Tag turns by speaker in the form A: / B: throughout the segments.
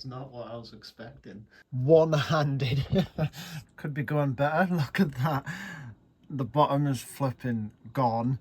A: That's not what I was expecting.
B: One-handed. Could be going better. Look at that. The bottom is flipping gone.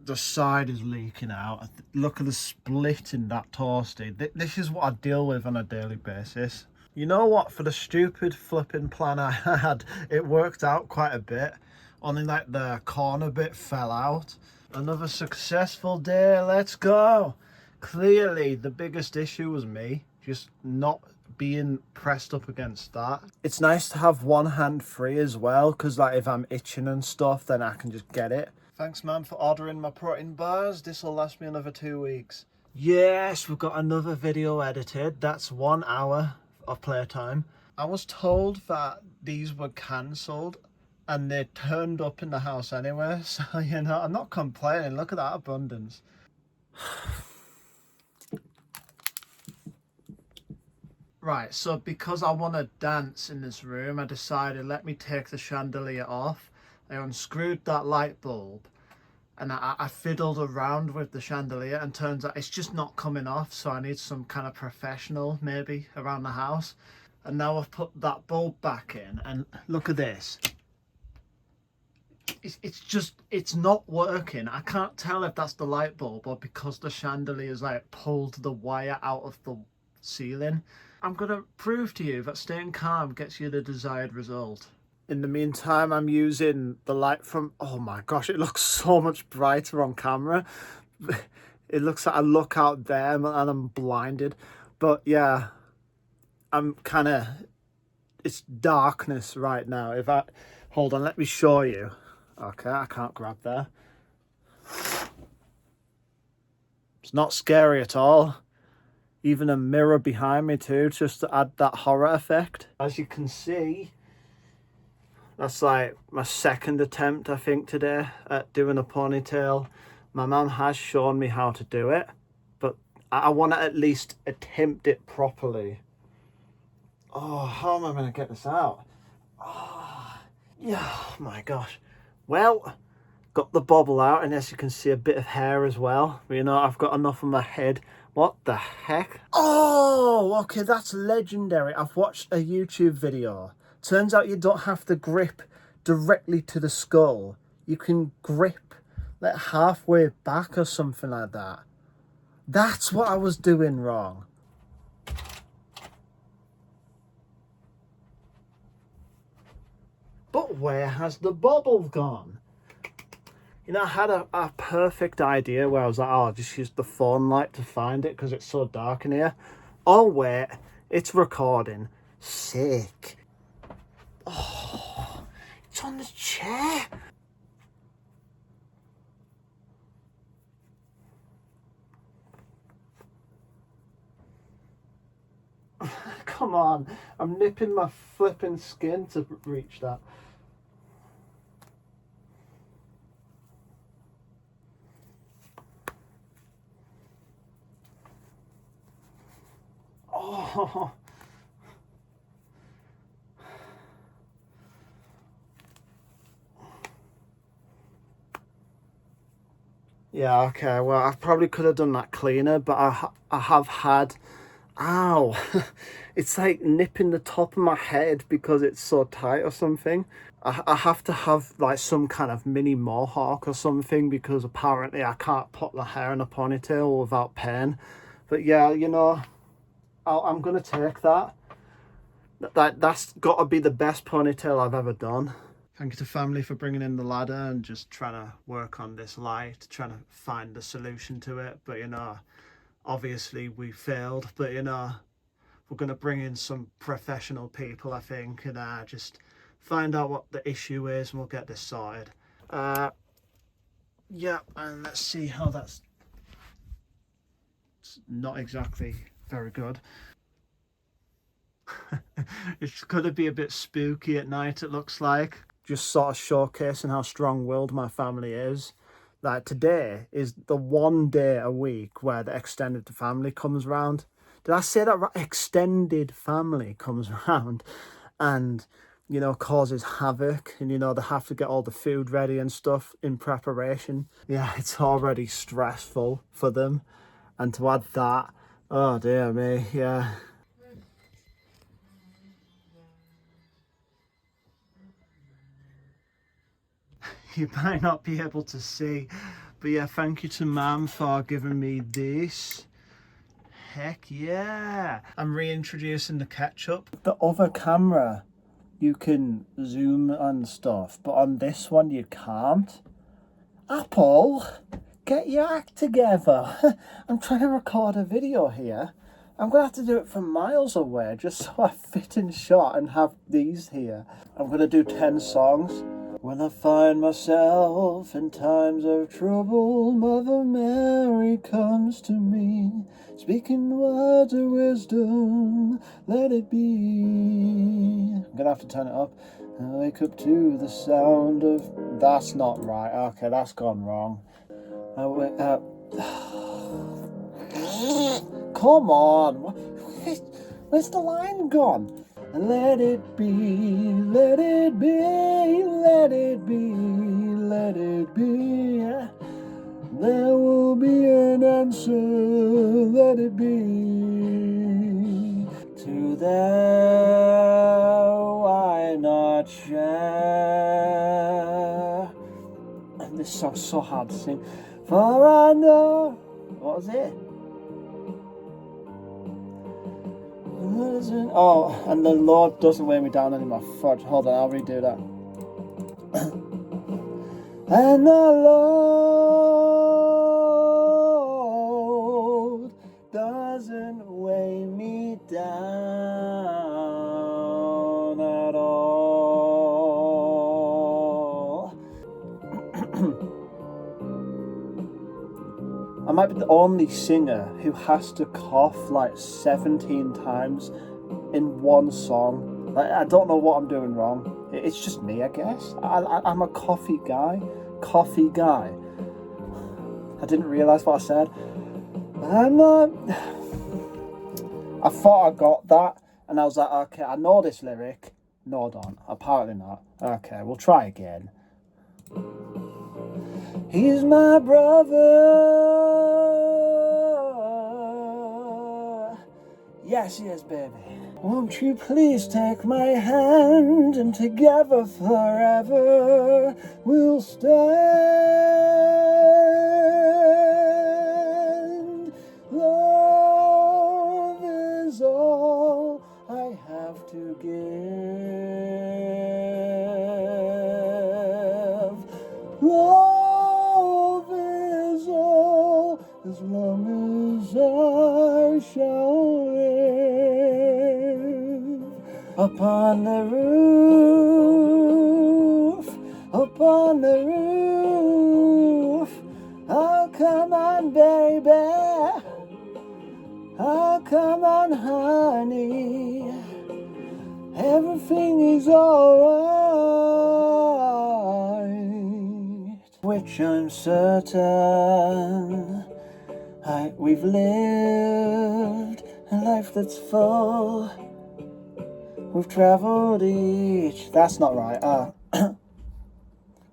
B: The side is leaking out. Look at the split in that toasty. This is what I deal with on a daily basis. You know what? For the stupid flipping plan I had, it worked out quite a bit. Only like the corner bit fell out. Another successful day. Let's go. Clearly, the biggest issue was me. Just not being pressed up against that. It's nice to have one hand free as well, because like if I'm itching and stuff, then I can just get it. Thanks, man, for ordering my protein bars. This will last me another 2 weeks. Yes, we've got another video edited. That's 1 hour of playtime. I was told that these were cancelled and they turned up in the house anyway. So, you know, I'm not complaining. Look at that abundance. Right, so because I want to dance in this room, I decided let me take the chandelier off. I unscrewed that light bulb and I fiddled around with the chandelier, and turns out it's just not coming off, so I need some kind of professional maybe around the house. And now I've put that bulb back in, and look at this. It's not working. I can't tell if that's the light bulb or because the chandelier's like pulled the wire out of the ceiling. I'm gonna prove to you that staying calm gets you the desired result. In the meantime, I'm using the light from, oh my gosh, it looks so much brighter on camera. It looks like I look out there and I'm blinded. But yeah, I'm kind of, it's darkness right now. If I, hold on, let me show you. Okay, I can't grab there. It's not scary at all. Even a mirror behind me too, just to add that horror effect. As you can see, that's like my second attempt, I think, today at doing a ponytail. My mum has shown me how to do it, but I want to at least attempt it properly. Oh, how am I going to get this out? Oh, yeah, oh my gosh. Well, got the bobble out, and as you can see, a bit of hair as well. You know, I've got enough on my head. What the heck? Oh, okay, that's legendary. I've watched a YouTube video. Turns out you don't have to grip directly to the skull. You can grip like halfway back or something like that. That's what I was doing wrong. But where has the bobble gone? You know, I had a perfect idea where I was like, oh, I'll just use the phone light to find it because it's so dark in here. Oh, wait, it's recording. Sick. Oh, it's on the chair. Come on, I'm nipping my flipping skin to reach that. Oh. Yeah, okay, well, I probably could have done that cleaner, but I have had, ow, it's like nipping the top of my head because it's so tight or something. I have to have like some kind of mini mohawk or something because apparently I can't put the hair in a ponytail without pain. But yeah, you know, I'm going to take that. That's got to be the best ponytail I've ever done. Thank you to family for bringing in the ladder and just trying to work on this light, trying to find the solution to it. But, you know, obviously we failed. But, you know, we're going to bring in some professional people, I think, and just find out what the issue is and we'll get this sorted. Yeah, and let's see how that's... It's not exactly very good. It's going to be a bit spooky at night, it looks like. Just sort of showcasing how strong-willed my family is. Like today is the one day a week where the extended family comes round. Did I say that right? Extended family comes round and, you know, causes havoc. And, you know, they have to get all the food ready and stuff in preparation. Yeah, it's already stressful for them. And to add that, oh dear me, yeah. you might not be able to see. But yeah, thank you to Mam for giving me this. Heck yeah. I'm reintroducing the ketchup. The other camera, you can zoom and stuff, but on this one you can't. Apple, get your act together. I'm trying to record a video here. I'm going to have to do it from miles away just so I fit in shot and have these here. I'm going to do 10 songs. When I find myself in times of trouble, Mother Mary comes to me, speaking words of wisdom, let it be. I'm going to have to turn it up. I wake up to the sound of... That's not right. Okay, that's gone wrong. I wake up... Come on. Where's the line gone? Let it be, let it be, let it be, let it be. There will be an answer, let it be. To thou I not share. This song's so hard to sing. For I know... What was it? Oh, and the Lord doesn't weigh me down anymore. Fudge, hold on, I'll redo that. And the Lord doesn't weigh me down at all. I might be the only singer who has to cough like 17 times in one song. Like, I don't know what I'm doing wrong. It's just me, I guess. I'm a coffee guy. Coffee guy. I didn't realise what I said. I thought I got that, and I was like, okay, I know this lyric. No, I don't. Apparently not. Okay, we'll try again. He's my brother. Yes, he is, baby. Won't you please take my hand, and together forever we'll stand. Love is all I have to give. Love is all as long as I shall live. Upon the roof, upon the roof. Oh, come on, baby. Oh, come on, honey. Everything is alright. Which I'm certain we've lived a life that's full. We've travelled each... That's not right.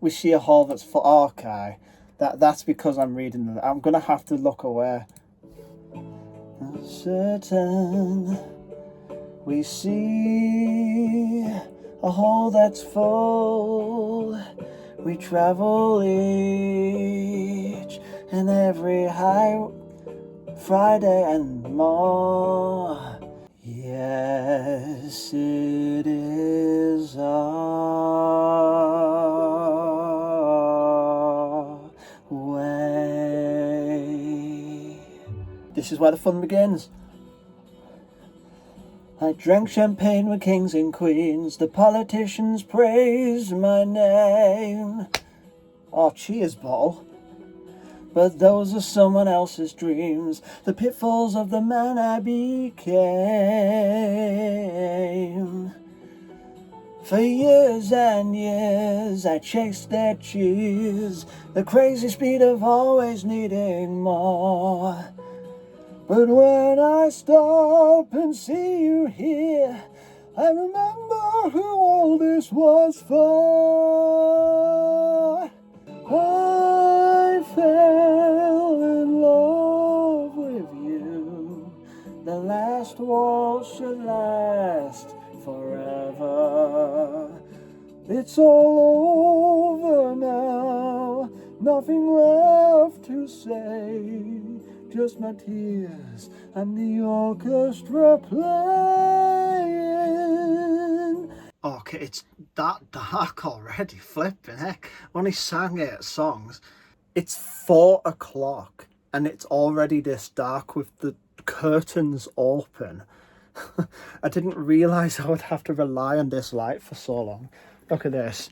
B: We see a hall that's full. Okay. That's because I'm reading it. I'm going to have to look away. Certain we see a hall that's full. We travel each and every high Friday and more. Yes, it is our way. This is where the fun begins. I drank champagne with kings and queens. The politicians praised my name. Oh, cheers, bottle. But those are someone else's dreams. The pitfalls of the man I became. For years and years I chased their cheers. The crazy speed of always needing more. But when I stop and see you here, I remember who all this was for. I fell in love with you. The last waltz should last forever. It's all over now. nothing left to say, just my tears and the orchestra playing. Okay, it's that dark already, flipping heck. Only sang 8 songs. It's 4 o'clock and it's already this dark with the curtains open. I didn't realise I would have to rely on this light for so long. Look at this.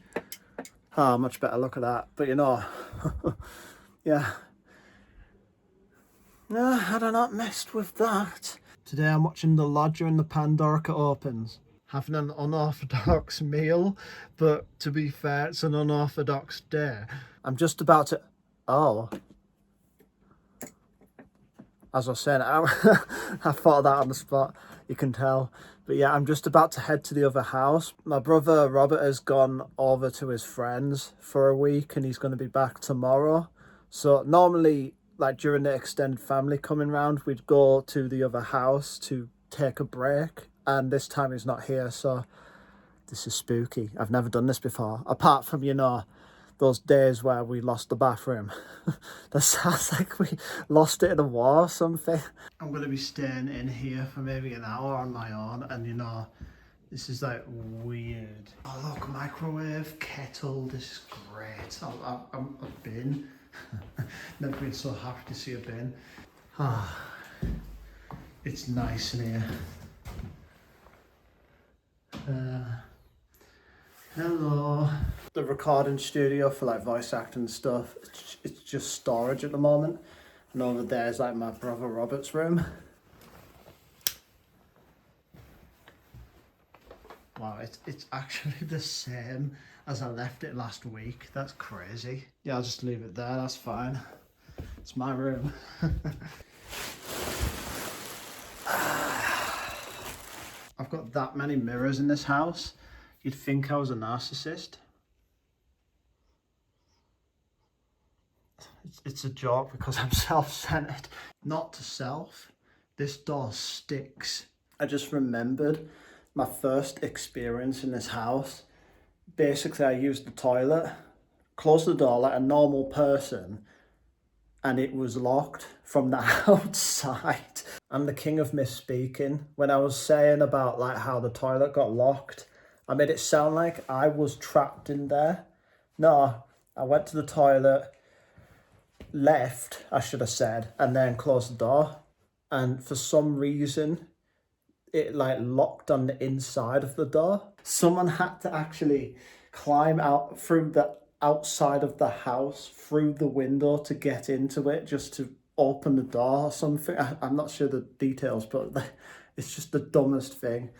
B: Oh, much better, look at that. But you know, yeah. No, had I not messed with that. Today I'm watching The Lodger and the Pandorica Opens. Having an unorthodox meal, but to be fair, it's an unorthodox day. I'm just about to... Oh. As I was saying, I thought of that on the spot, you can tell. But yeah, I'm just about to head to the other house. My brother Robert has gone over to his friends for a week and he's going to be back tomorrow. So normally, like during the extended family coming round, we'd go to the other house to take a break. And this time he's not here, so this is spooky. I've never done this before, apart from, you know, those days where we lost the bathroom. That sounds like we lost it in a war or something. I'm going to be staying in here for maybe an hour on my own, and you know, this is like weird. Oh look, microwave, kettle, this is great. I'm a bin. Never been so happy to see a bin. Ah, it's nice in here. Hello. The recording studio for like voice acting stuff, it's just storage at the moment. And over there's like my brother Robert's room. Wow, it's actually the same as I left it last week. That's crazy. Yeah, I'll just leave it there, that's fine. It's my room. I've got that many mirrors in this house. You'd think I was a narcissist. It's a joke because I'm self-centered. Not to self. This door sticks. I just remembered my first experience in this house. Basically, I used the toilet, closed the door like a normal person, and it was locked from the outside. I'm the king of misspeaking. When I was saying about like how the toilet got locked, I made it sound like I was trapped in there. No, I went to the toilet, left, I should have said, and then closed the door. And for some reason, it like locked on the inside of the door. Someone had to actually climb out through the outside of the house, through the window to get into it, just to open the door or something. I'm not sure the details, but it's just the dumbest thing.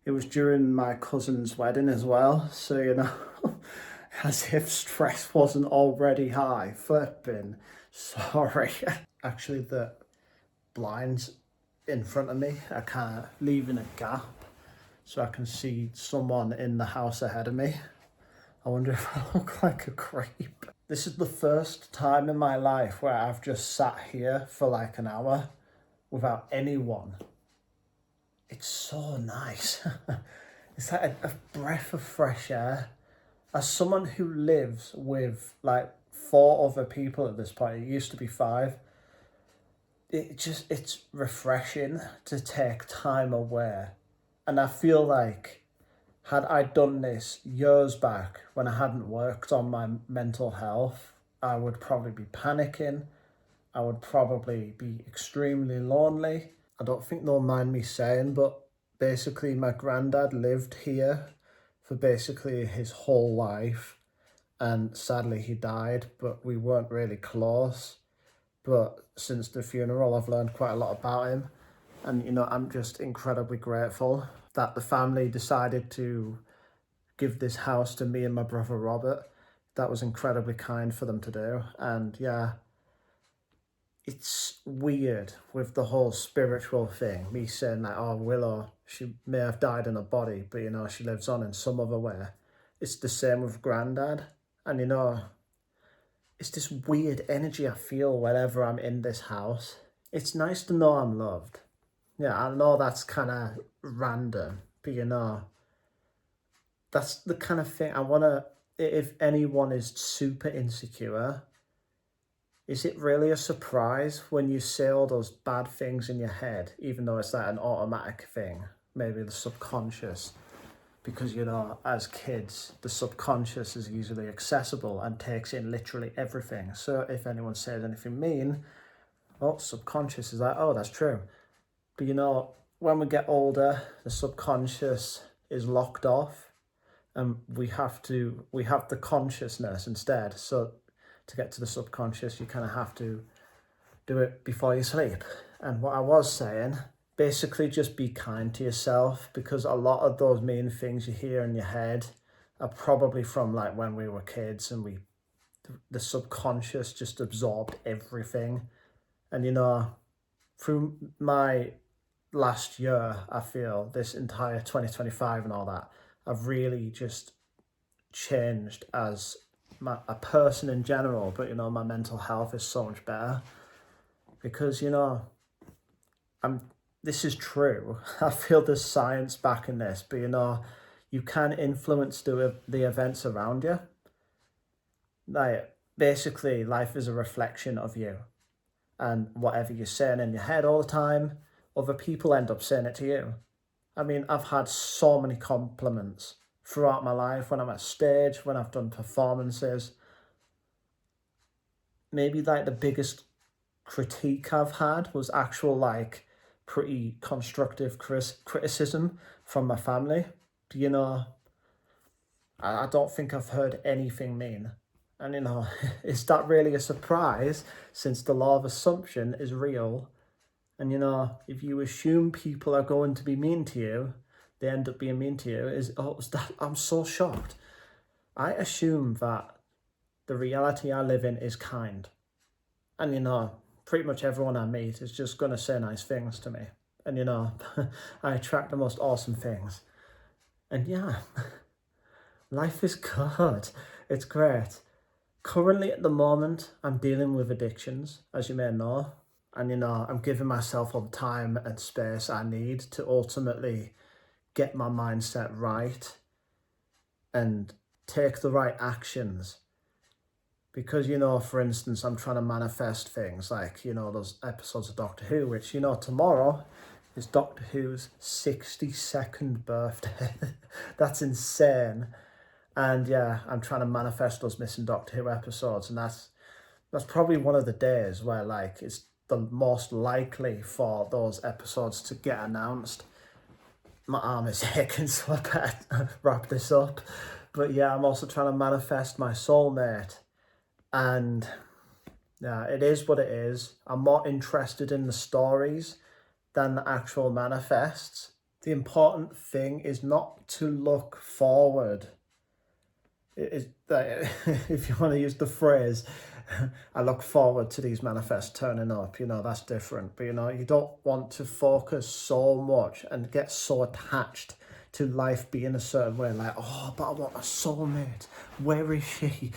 B: It was during my cousin's wedding as well, so you know, as if stress wasn't already high. Flipping sorry. Actually, the blinds in front of me are kind of leaving a gap so I can see someone in the house ahead of me. I wonder if I look like a creep. This is the first time in my life where I've just sat here for like an hour without anyone. It's so nice. It's like a breath of fresh air. As someone who lives with like 4 other people at this point, it used to be 5, it's refreshing to take time away. And I feel like had I done this years back when I hadn't worked on my mental health, I would probably be panicking. I would probably be extremely lonely. I don't think they'll mind me saying, but basically my granddad lived here for basically his whole life. And sadly he died, but we weren't really close. But since the funeral, I've learned quite a lot about him. And, you know, I'm just incredibly grateful that the family decided to give this house to me and my brother Robert. That was incredibly kind for them to do. And yeah, it's weird with the whole spiritual thing. Me saying that, oh, Willow, she may have died in her body, but, you know, she lives on in some other way. It's the same with Granddad. And, you know, it's this weird energy I feel whenever I'm in this house. It's nice to know I'm loved. Yeah, I know that's kind of random, but, you know, that's the kind of thing I want to... If anyone is super insecure, is it really a surprise when you say all those bad things in your head, even though it's like an automatic thing, maybe the subconscious? Because, you know, as kids, the subconscious is easily accessible and takes in literally everything. So if anyone says anything mean, oh, subconscious is like, oh, that's true. But, you know, when we get older, the subconscious is locked off, and we have the consciousness instead. So to get to the subconscious, you kind of have to do it before you sleep. And what I was saying, basically just be kind to yourself, because a lot of those mean things you hear in your head are probably from like when we were kids, and the subconscious just absorbed everything. And you know, through my last year, I feel this entire 2025 and all that, I've really just changed as a person in general. But you know, my mental health is so much better because, you know, this is true. I feel there's science backing this, but you know, you can influence the events around you. Like, basically, life is a reflection of you, and whatever you're saying in your head all the time, other people end up saying it to you. I mean, I've had so many compliments throughout my life when I'm at stage, when I've done performances. Maybe like the biggest critique I've had was actual like pretty constructive criticism from my family. You know, I don't think I've heard anything mean. And you know, is that really a surprise, since the law of assumption is real? And you know, if you assume people are going to be mean to you, they end up being mean to you. I'm so shocked. I assume that the reality I live in is kind. And you know, pretty much everyone I meet is just going to say nice things to me. And you know, I attract the most awesome things. And yeah, life is good. It's great. Currently at the moment, I'm dealing with addictions, as you may know. And you know, I'm giving myself all the time and space I need to ultimately get my mindset right and take the right actions. Because, you know, for instance, I'm trying to manifest things like, you know, those episodes of Doctor Who, which, you know, tomorrow is Doctor Who's 62nd birthday. That's insane. And yeah, I'm trying to manifest those missing Doctor Who episodes. And that's probably one of the days where, like, it's the most likely for those episodes to get announced. My arm is aching, so I better wrap this up. But yeah, I'm also trying to manifest my soulmate. And yeah, it is what it is. I'm more interested in the stories than the actual manifests. The important thing is not to look forward. If you want to use the phrase, I look forward to these manifests turning up, you know, that's different. But you know, you don't want to focus so much and get so attached to life being a certain way, like, oh, but I want a soulmate. Where is she?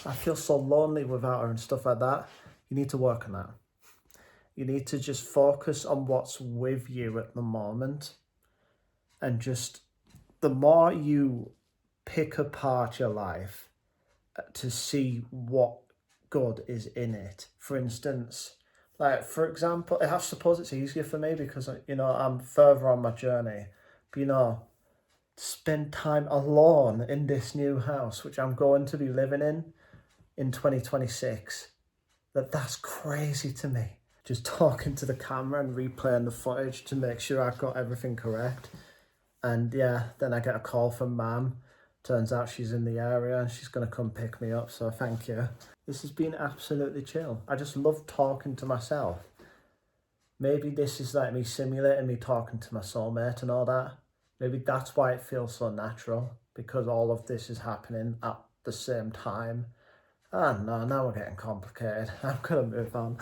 B: I feel so lonely without her and stuff like that. You need to work on that. You need to just focus on what's with you at the moment. And just the more you pick apart your life to see what good is in it. For instance, like, for example, I suppose it's easier for me because, you know, I'm further on my journey. But, you know, spend time alone in this new house, which I'm going to be living in 2026. That's crazy to me. Just talking to the camera and replaying the footage to make sure I've got everything correct. And yeah, then I get a call from Mum. Turns out she's in the area and she's going to come pick me up, so thank you. This has been absolutely chill. I just love talking to myself. Maybe this is like me simulating me talking to my soulmate and all that. Maybe that's why it feels so natural, because all of this is happening at the same time. Ah, no, now we're getting complicated. I'm going to move on.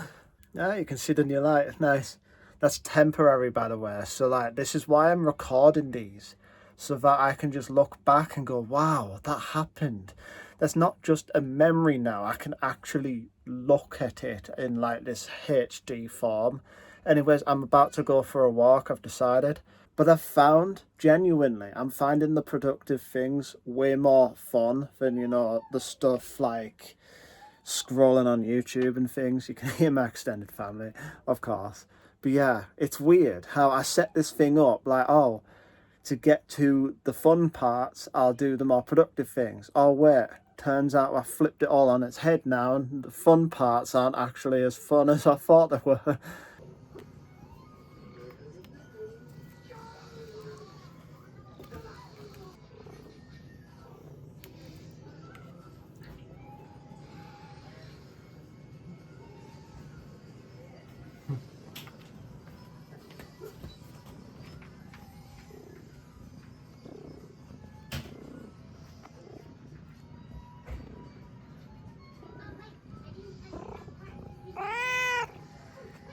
B: Yeah, you can see the new light. Nice. That's temporary, by the way. So, like, this is why I'm recording these, so that I can just look back and go, wow, that happened. That's not just a memory now. I can actually look at it in like this HD form. Anyways, I'm about to go for a walk, I've decided. But I've found, genuinely, I'm finding the productive things way more fun than, you know, the stuff like scrolling on YouTube and things. You can hear my extended family, of course. But yeah, it's weird how I set this thing up like, oh, to get to the fun parts, I'll do the more productive things. Oh wait, turns out I flipped it all on its head now, and the fun parts aren't actually as fun as I thought they were.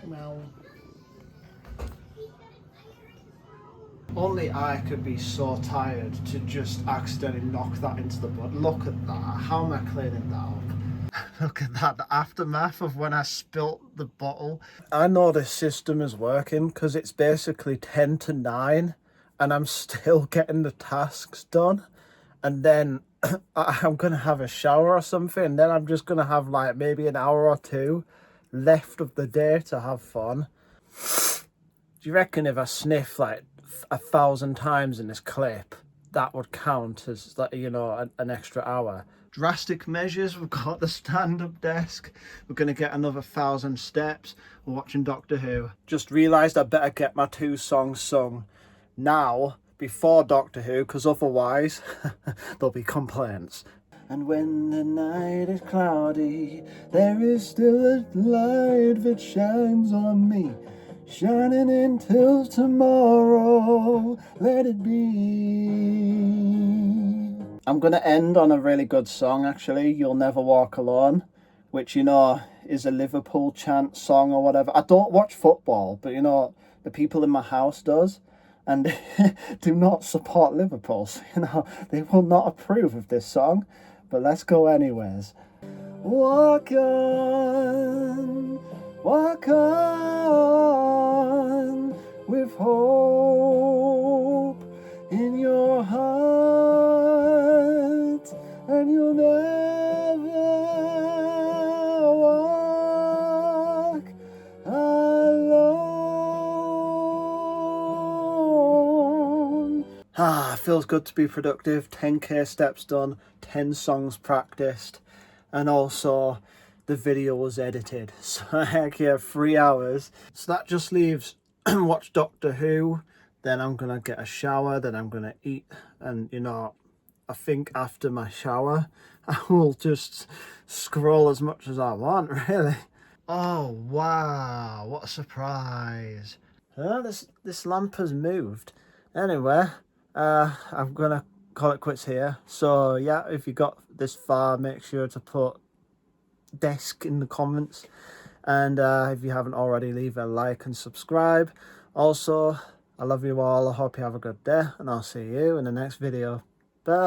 B: Well, only I could be so tired to just accidentally knock that into the bud. Look at that. How am I cleaning that up? Look at that. The aftermath of when I spilt the bottle. I know this system is working because it's basically 10 to 9 and I'm still getting the tasks done. And then I'm going to have a shower or something. And then I'm just going to have like maybe an hour or two left of the day to have fun. Do you reckon if I sniff like 1,000 times in this clip, that would count as, like, you know, an extra hour? Drastic measures. We've got the stand-up desk. We're going to get another 1,000 steps. We're watching Doctor Who. Just realised I better get my 2 songs sung now before Doctor Who, because otherwise there'll be complaints. And when the night is cloudy, there is still a light that shines on me. Shining until tomorrow, let it be. I'm going to end on a really good song, actually. You'll Never Walk Alone, which, you know, is a Liverpool chant song or whatever. I don't watch football, but, you know, the people in my house does, and do not support Liverpool. So, you know, they will not approve of this song, but let's go anyways. Walk on, walk on, with hope in your heart, and you'll never walk alone. Feels good to be productive. 10k steps done, 10 songs practiced, and also the video was edited. So heck yeah, 3 hours. So that just leaves watch Doctor Who, then I'm gonna get a shower, then I'm gonna eat, and you know, I think after my shower I will just scroll as much as I want, really. Oh wow, what a surprise. This lamp has moved. Anyway, I'm gonna call it quits here. So yeah, if you got this far, make sure to put desk in the comments, and if you haven't already, leave a like and subscribe. Also, I love you all. I hope you have a good day, and I'll see you in the next video. Bye.